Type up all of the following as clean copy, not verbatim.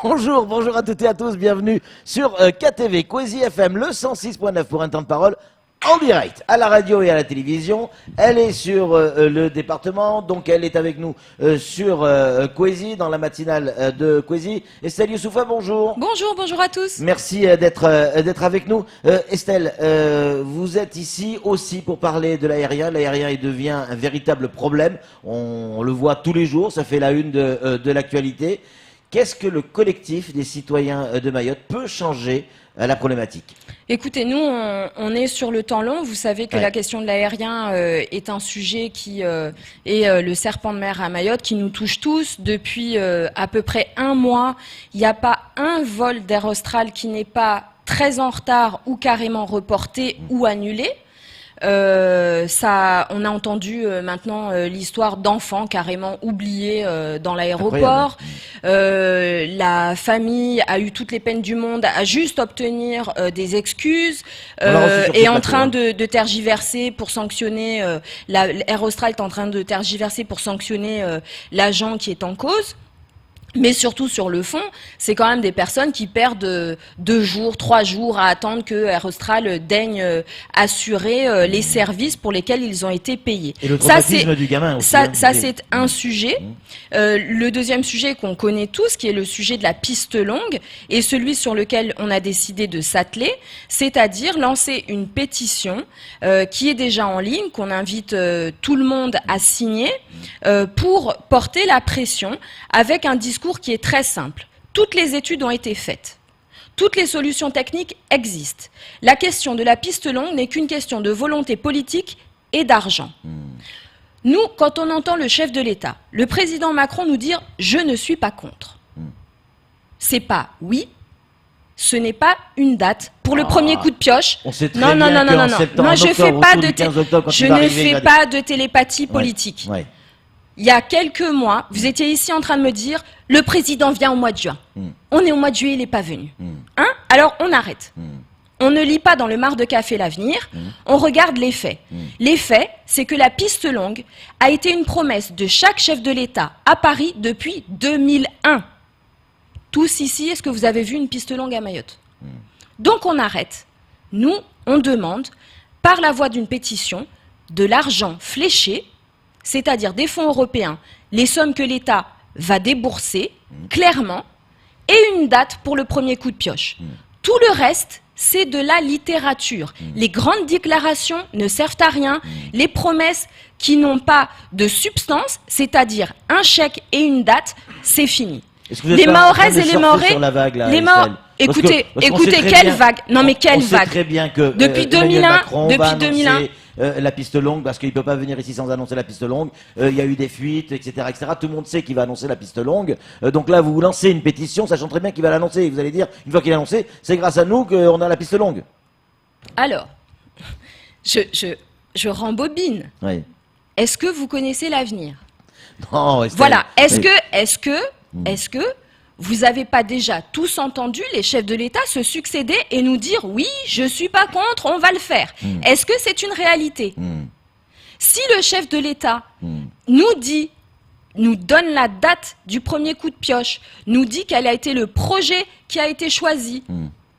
Bonjour, bonjour à toutes et à tous, bienvenue sur KTV, Kwezi FM, le 106.9 pour un temps de parole en direct, à la radio et à la télévision. Elle est sur le département, donc elle est avec nous sur Kwezi, dans la matinale de Kwezi. Estelle Youssoufa, bonjour. Bonjour, bonjour à tous. Merci d'être avec nous. Estelle, vous êtes ici aussi pour parler de l'aérien. L'aérien, il devient un véritable problème. On le voit tous les jours, ça fait la une de l'actualité. Qu'est-ce que le collectif des citoyens de Mayotte peut changer à la problématique? Écoutez, nous, on est sur le temps long. Vous savez que la question de l'aérien est un sujet qui est le serpent de mer à Mayotte, qui nous touche tous. Depuis à peu près un mois, il n'y a pas un vol d'Air Austral qui n'est pas très en retard ou carrément reporté ou annulé. On a entendu maintenant l'histoire d'enfants carrément oubliés dans l'aéroport. La famille a eu toutes les peines du monde à juste obtenir des excuses, est en train de tergiverser pour sanctionner. Air Austral est en train de tergiverser pour sanctionner l'agent qui est en cause. Mais surtout sur le fond, c'est quand même des personnes qui perdent 2 jours, 3 jours à attendre que Air Austral daigne assurer les services pour lesquels ils ont été payés. Et le traumatisme du gamin aussi. Ça c'est un sujet. Le deuxième sujet qu'on connaît tous, qui est le sujet de la piste longue, et celui sur lequel on a décidé de s'atteler, c'est-à-dire lancer une pétition qui est déjà en ligne, qu'on invite tout le monde à signer, pour porter la pression avec un discours qui est très simple. Toutes les études ont été faites. Toutes les solutions techniques existent. La question de la piste longue n'est qu'une question de volonté politique et d'argent. Nous, quand on entend le chef de l'État, le président Macron nous dire « je ne suis pas contre », c'est pas oui, ce n'est pas une date pour le premier coup de pioche. On sait très non. Moi, je ne fais pas de télépathie politique. Ouais. Il y a quelques mois, vous étiez ici en train de me dire « le président vient au mois de juin ». On est au mois de juillet, il n'est pas venu. Hein? Alors, on arrête. On ne lit pas dans le marc de café l'avenir, on regarde les faits. Les faits, c'est que la piste longue a été une promesse de chaque chef de l'État à Paris depuis 2001. Tous ici, est-ce que vous avez vu une piste longue à Mayotte? Donc, on arrête. Nous, on demande, par la voie d'une pétition, de l'argent fléché, c'est-à-dire des fonds européens, les sommes que l'État va débourser, clairement, et une date pour le premier coup de pioche. Tout le reste, c'est de la littérature. Les grandes déclarations ne servent à rien. Les promesses qui n'ont pas de substance, c'est-à-dire un chèque et une date, c'est fini. Les Mahoraises et les Mahorais, écoutez, quelle vague? Non mais quelle vague? On sait très bien que depuis 2001, la piste longue, parce qu'il ne peut pas venir ici sans annoncer la piste longue. Il y a eu des fuites, etc., etc. Tout le monde sait qu'il va annoncer la piste longue. Donc là, vous lancez une pétition, sachant très bien qu'il va l'annoncer. Vous allez dire, une fois qu'il a annoncé, c'est grâce à nous qu'on a la piste longue. Alors, je rembobine. Oui. Est-ce que vous connaissez l'avenir? Non. Voilà. Est-ce que vous n'avez pas déjà tous entendu les chefs de l'État se succéder et nous dire « oui, je ne suis pas contre, on va le faire ». Est-ce que c'est une réalité? Si le chef de l'État nous donne la date du premier coup de pioche, nous dit quel a été le projet qui a été choisi,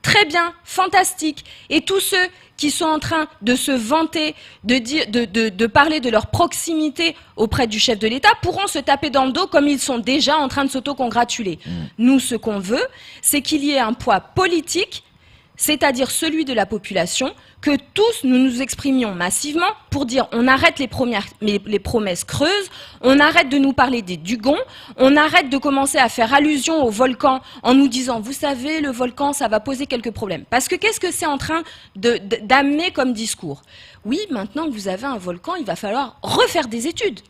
très bien, fantastique. Et tous ceux qui sont en train de se vanter, de parler de leur proximité auprès du chef de l'État, pourront se taper dans le dos comme ils sont déjà en train de s'autocongratuler. Nous, ce qu'on veut, c'est qu'il y ait un poids politique, c'est-à-dire celui de la population, que tous nous nous exprimions massivement pour dire on arrête les promesses creuses, on arrête de nous parler des dugons, on arrête de commencer à faire allusion au volcan en nous disant vous savez le volcan ça va poser quelques problèmes. Parce que qu'est-ce que c'est en train d'amener comme discours? Oui, maintenant que vous avez un volcan, il va falloir refaire des études.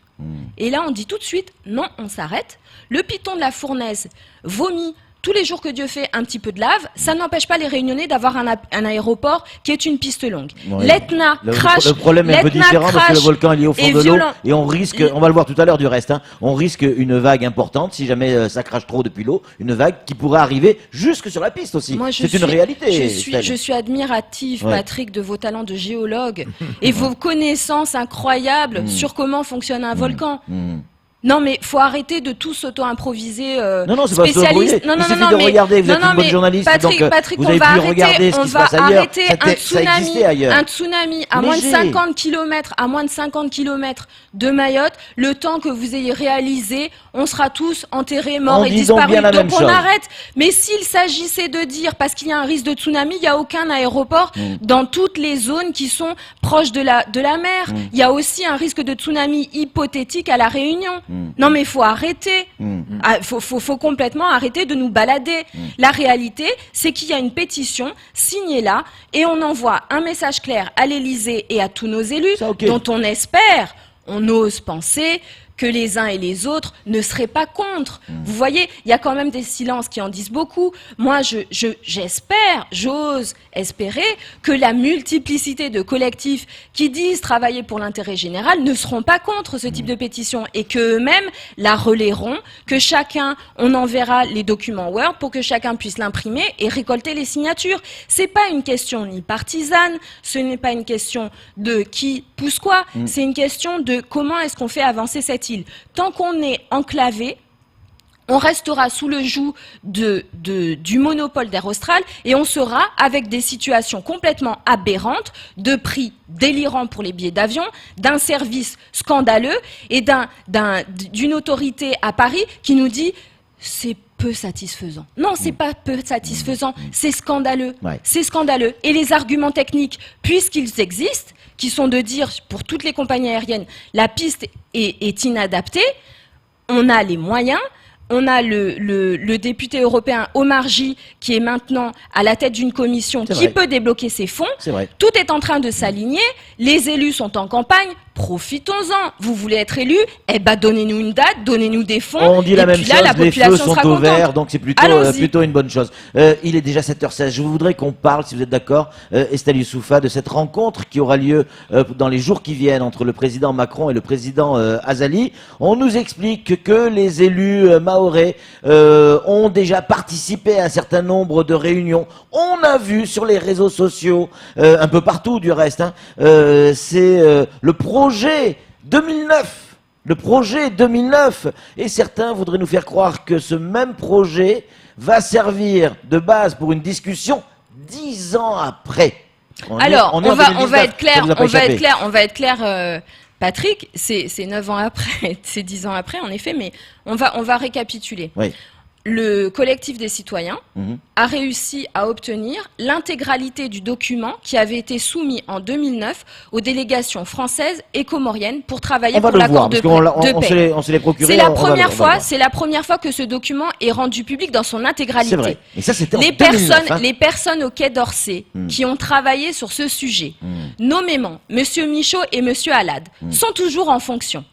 Et là on dit tout de suite non, on s'arrête. Le python de la fournaise vomit tous les jours que Dieu fait un petit peu de lave, ça n'empêche pas les Réunionnais d'avoir un aéroport qui est une piste longue. Ouais. L'Etna crash. Le problème est un peu différent parce que le volcan est lié au fond de l'eau et on risque, on va le voir tout à l'heure du reste, on risque une vague importante si jamais ça crache trop depuis l'eau, une vague qui pourrait arriver jusque sur la piste aussi. C'est une réalité. Je suis admirative, Patrick, de vos talents de géologue et vos connaissances incroyables sur comment fonctionne un volcan. Non, mais faut arrêter de tout s'auto-improviser Non, c'est pas spécialiste. Il suffit de regarder, vous êtes une bonne journaliste, Patrick, donc Patrick, vous avez pu regarder ce qui se passe ailleurs. Ça existait ailleurs. Un tsunami à moins de 50 km, de Mayotte, le temps que vous ayez réalisé, on sera tous enterrés, morts et disparus. Donc on arrête. Mais s'il s'agissait de dire, parce qu'il y a un risque de tsunami, il n'y a aucun aéroport dans toutes les zones qui sont proches de la mer. Il y a aussi un risque de tsunami hypothétique à La Réunion. Non mais il faut arrêter. Faut complètement arrêter de nous balader. La réalité, c'est qu'il y a une pétition signée là et on envoie un message clair à l'Élysée et à tous nos élus dont on espère, on ose penser que les uns et les autres ne seraient pas contre. Vous voyez, il y a quand même des silences qui en disent beaucoup. Moi, j'ose espérer que la multiplicité de collectifs qui disent travailler pour l'intérêt général ne seront pas contre ce type de pétition et qu'eux-mêmes la relayeront, que chacun, on enverra les documents Word pour que chacun puisse l'imprimer et récolter les signatures. C'est pas une question ni partisane, ce n'est pas une question de qui pousse quoi, c'est une question de comment est-ce qu'on fait avancer cette île. Tant qu'on est enclavé, on restera sous le joug du monopole d'Air Austral et on sera avec des situations complètement aberrantes, de prix délirants pour les billets d'avion, d'un service scandaleux et d'une autorité à Paris qui nous dit c'est peu satisfaisant. Non, c'est pas peu satisfaisant, c'est scandaleux. Ouais. C'est scandaleux. Et les arguments techniques, puisqu'ils existent, qui sont de dire pour toutes les compagnies aériennes, la piste est inadaptée, on a les moyens. On a le député européen Omar Gy qui est maintenant à la tête d'une commission qui peut débloquer ces fonds. Tout est en train de s'aligner. Les élus sont en campagne. Profitons-en. Vous voulez être élu? Eh ben, donnez-nous une date, donnez-nous des fonds. On dit la même chose, les feux sont au vert, donc c'est plutôt une bonne chose. Il est déjà 7h16. Je voudrais qu'on parle, si vous êtes d'accord, Estelle Youssouffa, de cette rencontre qui aura lieu dans les jours qui viennent entre le président Macron et le président Azali. On nous explique que les élus mahorais ont déjà participé à un certain nombre de réunions. On a vu sur les réseaux sociaux, un peu partout du reste, c'est le projet 2009. Le projet 2009. Et certains voudraient nous faire croire que ce même projet va servir de base pour une discussion 10 ans après. On va être clair, Patrick, c'est 9 ans après, c'est 10 ans après, en effet, mais on va récapituler. Oui. Le collectif des citoyens a réussi à obtenir l'intégralité du document qui avait été soumis en 2009 aux délégations françaises et comoriennes pour travailler pour l'accord de paix. On se les procuré. C'est la première fois que ce document est rendu public dans son intégralité. C'est vrai. Et ça, c'était en 2009, les personnes au Quai d'Orsay qui ont travaillé sur ce sujet, nommément Monsieur Michaud et Monsieur Alade, sont toujours en fonction.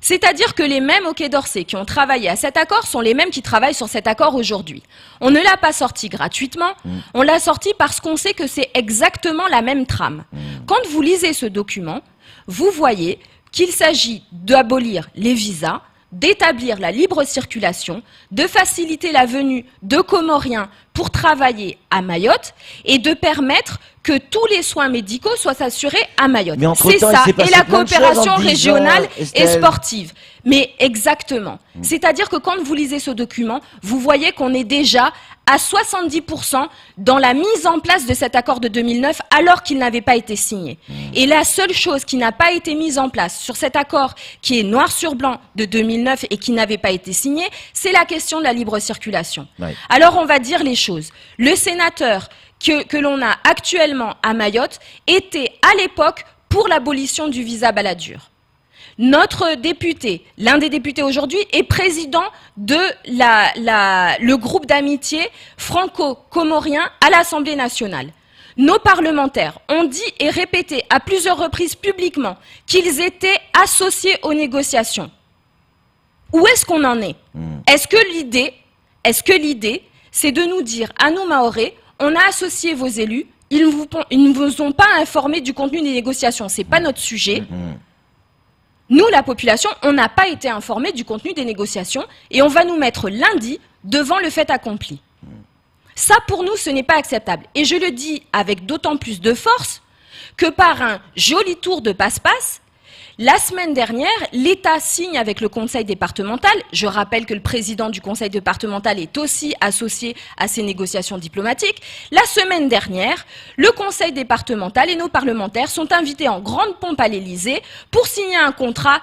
C'est-à-dire que les mêmes au Quai d'Orsay qui ont travaillé à cet accord sont les mêmes qui travaillent sur cet accord aujourd'hui. On ne l'a pas sorti gratuitement, on l'a sorti parce qu'on sait que c'est exactement la même trame. Quand vous lisez ce document, vous voyez qu'il s'agit d'abolir les visas, d'établir la libre circulation, de faciliter la venue de Comoriens pour travailler à Mayotte et de permettre que tous les soins médicaux soient assurés à Mayotte. C'est ça, et la coopération régionale et sportive. Mais exactement. C'est-à-dire que quand vous lisez ce document, vous voyez qu'on est déjà à 70% dans la mise en place de cet accord de 2009 alors qu'il n'avait pas été signé. Et la seule chose qui n'a pas été mise en place sur cet accord qui est noir sur blanc de 2009 et qui n'avait pas été signé, c'est la question de la libre circulation. Ouais. Alors on va dire les choses. Le sénateur que l'on a actuellement à Mayotte était à l'époque pour l'abolition du visa Balladur. Notre député, l'un des députés aujourd'hui, est président de le groupe d'amitié franco-comorien à l'Assemblée nationale. Nos parlementaires ont dit et répété à plusieurs reprises publiquement qu'ils étaient associés aux négociations. Où est-ce qu'on en est? Est-ce que l'idée, c'est de nous dire à nous Mahorais, on a associé vos élus, ils ne vous ont pas informé du contenu des négociations, c'est pas notre sujet. Nous, la population, on n'a pas été informés du contenu des négociations et on va nous mettre lundi devant le fait accompli. Ça, pour nous, ce n'est pas acceptable. Et je le dis avec d'autant plus de force que par un joli tour de passe-passe, La semaine dernière, l'État signe avec le conseil départemental. Je rappelle que le président du conseil départemental est aussi associé à ces négociations diplomatiques. La semaine dernière, le conseil départemental et nos parlementaires sont invités en grande pompe à l'Élysée pour signer un contrat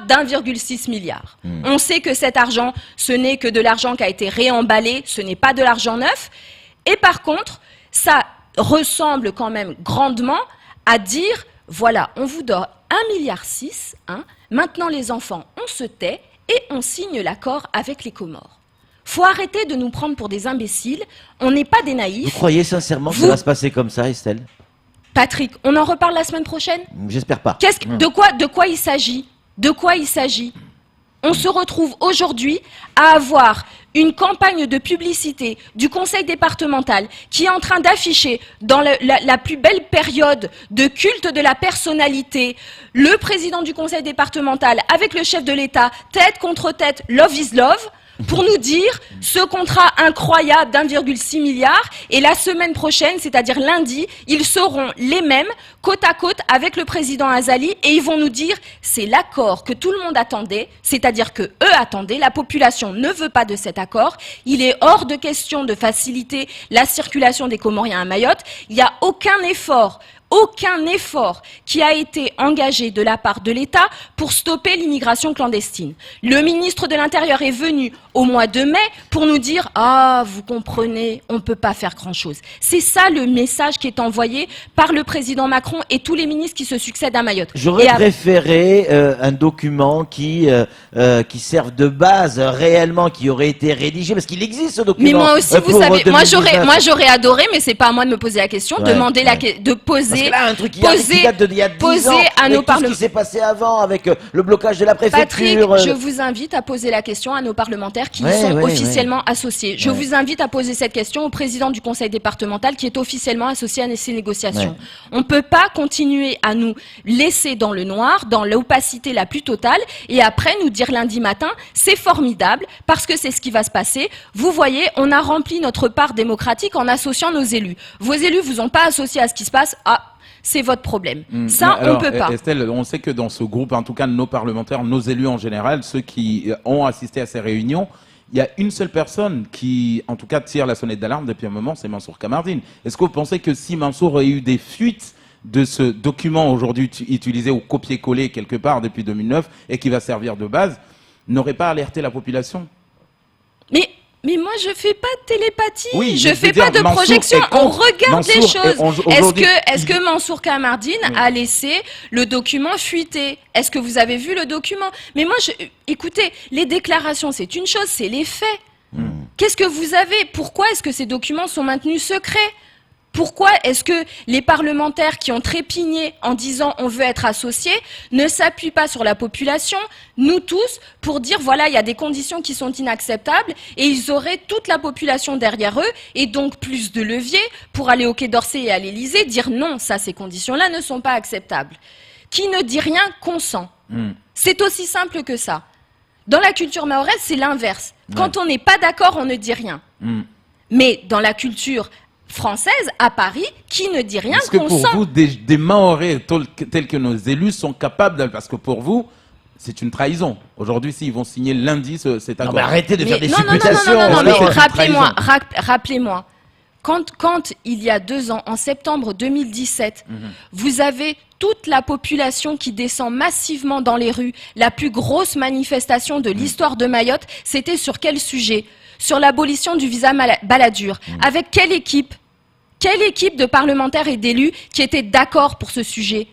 d'1,6 milliard. On sait que cet argent, ce n'est que de l'argent qui a été réemballé, ce n'est pas de l'argent neuf. Et par contre, ça ressemble quand même grandement à dire, voilà, on vous donne 1,6 milliard, hein, maintenant les enfants, on se tait et on signe l'accord avec les Comores. Faut arrêter de nous prendre pour des imbéciles, on n'est pas des naïfs. Vous croyez sincèrement que ça va se passer comme ça, Estelle? Patrick, on en reparle la semaine prochaine? J'espère pas. De quoi il s'agit? De quoi il s'agit? On se retrouve aujourd'hui à avoir une campagne de publicité du conseil départemental qui est en train d'afficher dans la plus belle période de culte de la personnalité le président du conseil départemental avec le chef de l'État, tête contre tête, love is love, pour nous dire ce contrat incroyable d'1,6 milliard et la semaine prochaine, c'est-à-dire lundi, ils seront les mêmes côte à côte avec le président Azali et ils vont nous dire c'est l'accord que tout le monde attendait, c'est-à-dire que eux attendaient, la population ne veut pas de cet accord, il est hors de question de faciliter la circulation des Comoriens à Mayotte, il n'y a aucun effort qui a été engagé de la part de l'État pour stopper l'immigration clandestine. Le ministre de l'Intérieur est venu au mois de mai pour nous dire « Ah, vous comprenez, on ne peut pas faire grand-chose ». C'est ça le message qui est envoyé par le président Macron et tous les ministres qui se succèdent à Mayotte. J'aurais préféré un document qui serve de base réellement, qui aurait été rédigé, parce qu'il existe ce document. Mais moi aussi, vous savez, moi j'aurais adoré, mais c'est pas à moi de me poser la question, de poser. Parce que là, un truc qui date d'il y a 10 ans, à nos tout ce qui s'est passé avant avec le blocage de la préfecture. Patrick, je vous invite à poser la question à nos parlementaires qui sont officiellement associés. Je vous invite à poser cette question au président du conseil départemental qui est officiellement associé à ces négociations. On ne peut pas continuer à nous laisser dans le noir, dans l'opacité la plus totale, et après nous dire lundi matin, c'est formidable, parce que c'est ce qui va se passer. Vous voyez, on a rempli notre part démocratique en associant nos élus. Vos élus vous ont pas associés à ce qui se passe. Ah, c'est votre problème. Ça, on peut pas. Estelle, on sait que dans ce groupe, en tout cas nos parlementaires, nos élus en général, ceux qui ont assisté à ces réunions, il y a une seule personne qui, en tout cas, tire la sonnette d'alarme depuis un moment, c'est Mansour Kamardine. Est-ce que vous pensez que si Mansour aurait eu des fuites de ce document aujourd'hui utilisé ou copié-collé quelque part depuis 2009 et qui va servir de base, n'aurait pas alerté la population? Mais moi, je fais pas de télépathie, oui, je fais pas de projection, on regarde les choses. Est-ce que Mansour Kamardine a laissé le document fuiter? Est-ce que vous avez vu le document? Mais moi, écoutez, les déclarations, c'est une chose, c'est les faits. Qu'est-ce que vous avez? Pourquoi est-ce que ces documents sont maintenus secrets? Pourquoi est-ce que les parlementaires qui ont trépigné en disant on veut être associés ne s'appuient pas sur la population, nous tous, pour dire voilà, il y a des conditions qui sont inacceptables et ils auraient toute la population derrière eux et donc plus de levier pour aller au Quai d'Orsay et à l'Élysée, dire non, ça, ces conditions-là ne sont pas acceptables. Qui ne dit rien consent. C'est aussi simple que ça. Dans la culture mahoraise, c'est l'inverse. Quand on n'est pas d'accord, on ne dit rien. Mais dans la culture française, à Paris, qui ne dit rien consent. Est-ce que pour vous, des Mahorais tels que nos élus sont capables, parce que pour vous, c'est une trahison. Aujourd'hui, s'ils vont signer lundi cet accord. Non, mais arrêtez de faire des supputations. Non, mais rappelez-moi, quand il y a 2 ans, en septembre 2017, vous avez toute la population qui descend massivement dans les rues, la plus grosse manifestation de l'histoire de Mayotte, c'était sur quel sujet? Sur l'abolition du visa Balladur. Avec quelle équipe? Quelle équipe de parlementaires et d'élus qui étaient d'accord pour ce sujet?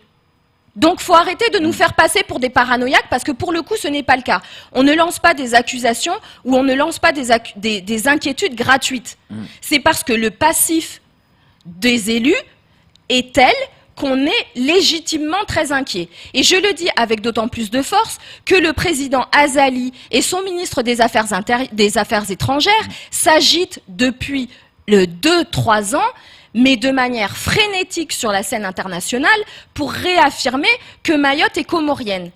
Donc, faut arrêter de nous faire passer pour des paranoïaques parce que pour le coup, ce n'est pas le cas. On ne lance pas des accusations ou on ne lance pas des inquiétudes gratuites. C'est parce que le passif des élus est tel qu'on est légitimement très inquiet. Et je le dis avec d'autant plus de force que le président Azali et son ministre des Affaires étrangères s'agitent depuis 2-3 ans, mais de manière frénétique sur la scène internationale, pour réaffirmer que Mayotte est comorienne.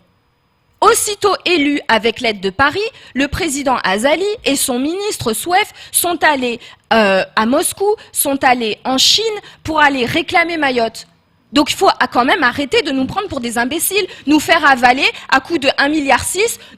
Aussitôt élu avec l'aide de Paris, le président Azali et son ministre Souef sont allés à Moscou, sont allés en Chine pour aller réclamer Mayotte. Donc il faut quand même arrêter de nous prendre pour des imbéciles, nous faire avaler à coût de 1,6 milliard.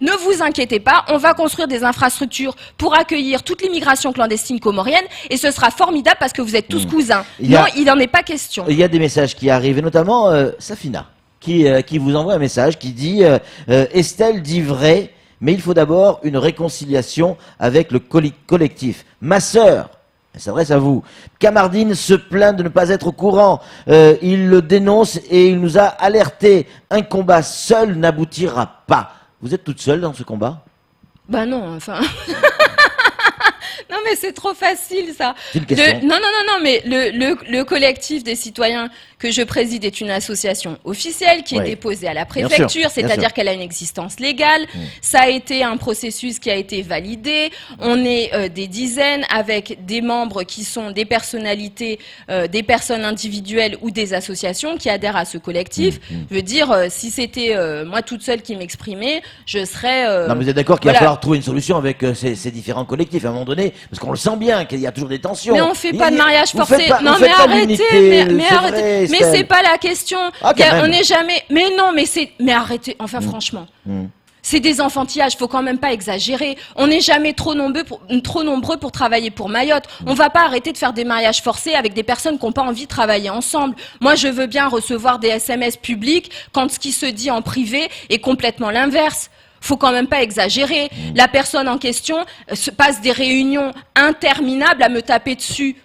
Ne vous inquiétez pas, on va construire des infrastructures pour accueillir toute l'immigration clandestine comorienne et ce sera formidable parce que vous êtes tous cousins. Non, il n'en est pas question. Il y a des messages qui arrivent, et notamment Safina, qui vous envoie un message qui dit Estelle dit vrai, mais il faut d'abord une réconciliation avec le collectif. Ma sœur, elle s'adresse à vous. Kamardine se plaint de ne pas être au courant. Il le dénonce et il nous a alertés. Un combat seul n'aboutira pas. Vous êtes toute seule dans ce combat? Bah non, enfin... Non mais c'est trop facile ça. C'est une question. Non, mais le collectif des citoyens que je préside est une association officielle qui est déposée à la préfecture, c'est-à-dire qu'elle a une existence légale. Ça a été un processus qui a été validé. On est des dizaines avec des membres qui sont des personnalités, des personnes individuelles ou des associations qui adhèrent à ce collectif. Je veux dire, si c'était moi toute seule qui m'exprimais, je serais... Non, mais vous êtes d'accord qu'il va falloir trouver une solution avec ces différents collectifs à un moment donné, parce qu'on le sent bien qu'il y a toujours des tensions. Mais on fait pas de mariage forcé. Non, mais arrêtez, mais arrêtez. Mais c'est pas la question. On n'est jamais. Mais non, mais arrêtez. Enfin, franchement. C'est des enfantillages, faut quand même pas exagérer. On n'est jamais trop nombreux pour travailler pour Mayotte. On va pas arrêter de faire des mariages forcés avec des personnes qui n'ont pas envie de travailler ensemble. Moi, je veux bien recevoir des SMS publics quand ce qui se dit en privé est complètement l'inverse. Faut quand même pas exagérer. La personne en question se passe des réunions interminables à me taper dessus.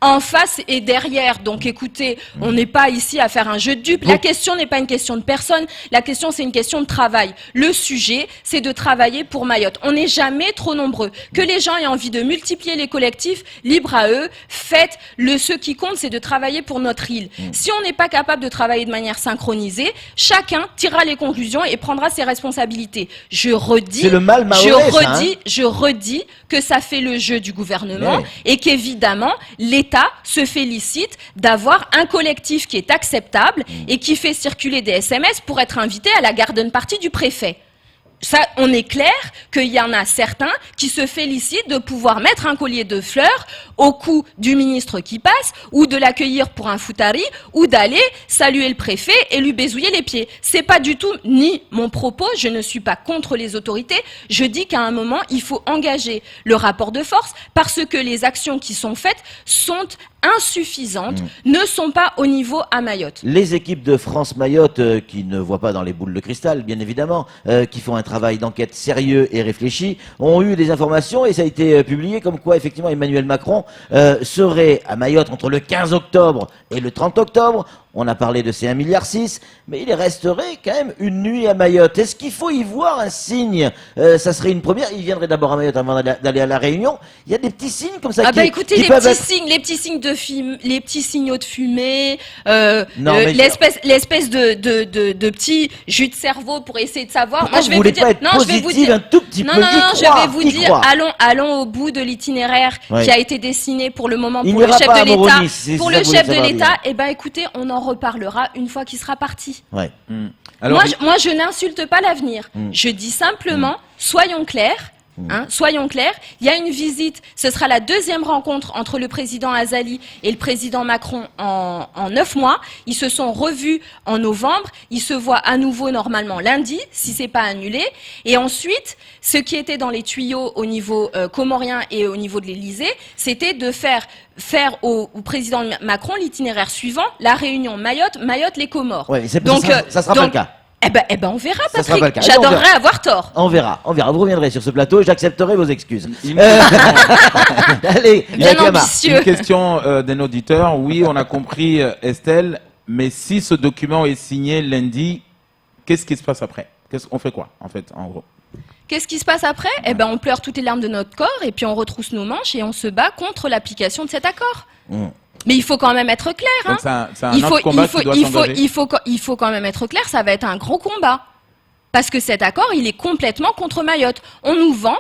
En face et derrière. Donc écoutez, on n'est pas ici à faire un jeu de dupes. La question n'est pas une question de personne. La question, c'est une question de travail. Le sujet, c'est de travailler pour Mayotte. On n'est jamais trop nombreux. Que les gens aient envie de multiplier les collectifs, libre à eux. Faites-le. Ce qui compte, c'est de travailler pour notre île. Si on n'est pas capable de travailler de manière synchronisée, chacun tirera les conclusions et prendra ses responsabilités. Je redis, c'est le mal mahorais, je redis que ça fait le jeu du gouvernement et qu'évidemment, l'État se félicite d'avoir un collectif qui est acceptable et qui fait circuler des SMS pour être invité à la garden party du préfet. Ça, on est clair qu'il y en a certains qui se félicitent de pouvoir mettre un collier de fleurs au cou du ministre qui passe, ou de l'accueillir pour un foutari, ou d'aller saluer le préfet et lui baisouiller les pieds. C'est pas du tout ni mon propos, je ne suis pas contre les autorités, je dis qu'à un moment, il faut engager le rapport de force parce que les actions qui sont faites sont insuffisantes, ne sont pas au niveau à Mayotte. Les équipes de France Mayotte, qui ne voient pas dans les boules de cristal, bien évidemment, qui font un travail d'enquête sérieux et réfléchi, ont eu des informations et ça a été publié comme quoi, effectivement, Emmanuel Macron serait à Mayotte entre le 15 octobre et le 30 octobre. On a parlé de ces 1,6 milliard, mais il resterait quand même une nuit à Mayotte. Est-ce qu'il faut y voir un signe? Ça serait une première. Il viendrait d'abord à Mayotte avant d'aller à La Réunion. Il y a des petits signes comme ça. Écoutez, les petits signaux de fumée, l'espèce de petit jus de cerveau pour essayer de savoir. Pourquoi moi, je vais vous dire, un tout petit peu. Non, je vais vous dire, allons au bout de l'itinéraire qui a été dessiné pour le moment pour le chef de l'État. Pour le chef de l'État, écoutez, on en reparlera une fois qu'il sera parti. Alors, moi, je n'insulte pas l'avenir. Je dis simplement, soyons clairs. Soyons clairs, il y a une visite, ce sera la deuxième rencontre entre le président Azali et le président Macron en 9 mois. Ils se sont revus en novembre, ils se voient à nouveau normalement lundi, si c'est pas annulé. Et ensuite, ce qui était dans les tuyaux au niveau comorien et au niveau de l'Élysée, c'était de faire au président Macron l'itinéraire suivant, la Réunion Mayotte, les Comores. Donc ça sera pas le cas. Eh ben, on verra, Patrick. J'adorerais avoir tort. On verra. Vous reviendrez sur ce plateau et j'accepterai vos excuses. Allez, bien ambitieux. Une question d'un auditeur. Oui, on a compris, Estelle, mais si ce document est signé lundi, qu'est-ce qui se passe après? On fait quoi, en fait, en gros? Qu'est-ce qui se passe après? On pleure toutes les larmes de notre corps et puis on retrousse nos manches et on se bat contre l'application de cet accord. Mais il faut quand même être clair. Donc c'est un autre combat qui doit s'engager. Il faut quand même être clair, ça va être un gros combat. Parce que cet accord, il est complètement contre Mayotte. On nous vend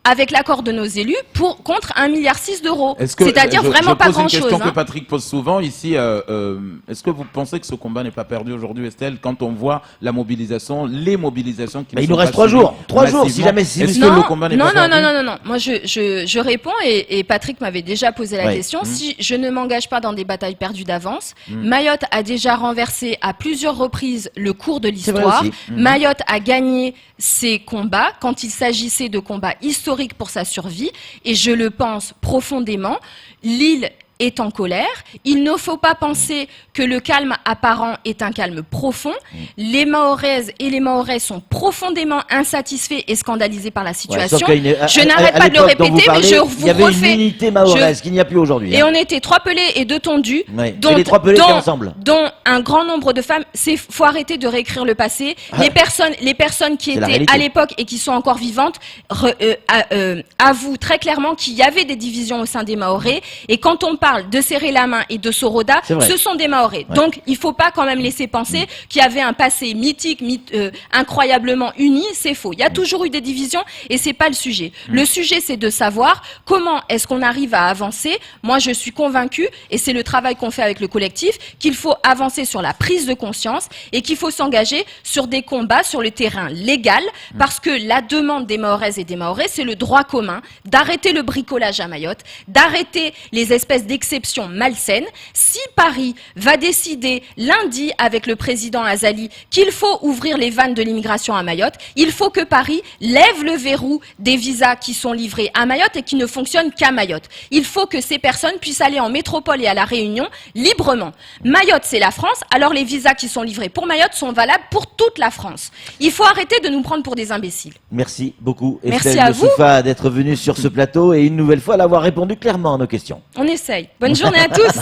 avec l'accord de nos élus, contre 1,6 milliard d'euros. Est-ce C'est-à-dire vraiment pas grand-chose. Je pose une question hein. que Patrick pose souvent ici. Est-ce que vous pensez que ce combat n'est pas perdu aujourd'hui, Estelle, quand on voit la mobilisation, les mobilisations qui il nous reste 3 jours. 3 jours, si jamais... Est-ce que le combat n'est pas perdu? Non. Moi, je réponds, et Patrick m'avait déjà posé la question. Si je ne m'engage pas dans des batailles perdues d'avance, Mayotte a déjà renversé à plusieurs reprises le cours de l'histoire. Mayotte a gagné ses combats quand il s'agissait de combats historiques pour sa survie, et je le pense profondément. L'île est en colère. Il ne faut pas penser que le calme apparent est un calme profond. Les Mahoraises et les Mahorais sont profondément insatisfaits et scandalisés par la situation. Je n'arrête pas de le répéter, mais je vous refais. Il y avait une unité mahoraise qu'il n'y a plus aujourd'hui. Et on était 3 pelés et 2 tondus, dont, les 3 pelés ensemble. Dont un grand nombre de femmes. Faut arrêter de réécrire le passé. Les personnes qui étaient à l'époque et qui sont encore vivantes avouent très clairement qu'il y avait des divisions au sein des Mahorais. Et quand on parle de serrer la main et de Soroda, ce sont des Mahorais. Donc il faut pas quand même laisser penser qu'il y avait un passé mythique, incroyablement uni. C'est faux. Il y a toujours eu des divisions et c'est pas le sujet. Le sujet, c'est de savoir comment est-ce qu'on arrive à avancer. Moi, je suis convaincue, et c'est le travail qu'on fait avec le collectif, qu'il faut avancer sur la prise de conscience et qu'il faut s'engager sur des combats sur le terrain légal, parce que la demande des Mahoraises et des Mahorais, c'est le droit commun, d'arrêter le bricolage à Mayotte, d'arrêter les espèces d'exceptions malsaines. Si Paris va décider lundi avec le président Azali qu'il faut ouvrir les vannes de l'immigration à Mayotte, il faut que Paris lève le verrou des visas qui sont livrés à Mayotte et qui ne fonctionnent qu'à Mayotte. Il faut que ces personnes puissent aller en métropole et à la Réunion librement. Mayotte, c'est la France, alors les visas qui sont livrés pour Mayotte sont valables pour toute la France. Il faut arrêter de nous prendre pour des imbéciles. Merci beaucoup, Merci Estelle à vous. Youssoufa, d'être venue sur ce plateau et une nouvelle fois d'avoir répondu clairement à nos questions. On essaye. Bonne journée à tous.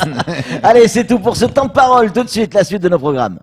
Allez, c'est tout pour ce temps de parole. Tout de suite, la suite de nos programmes.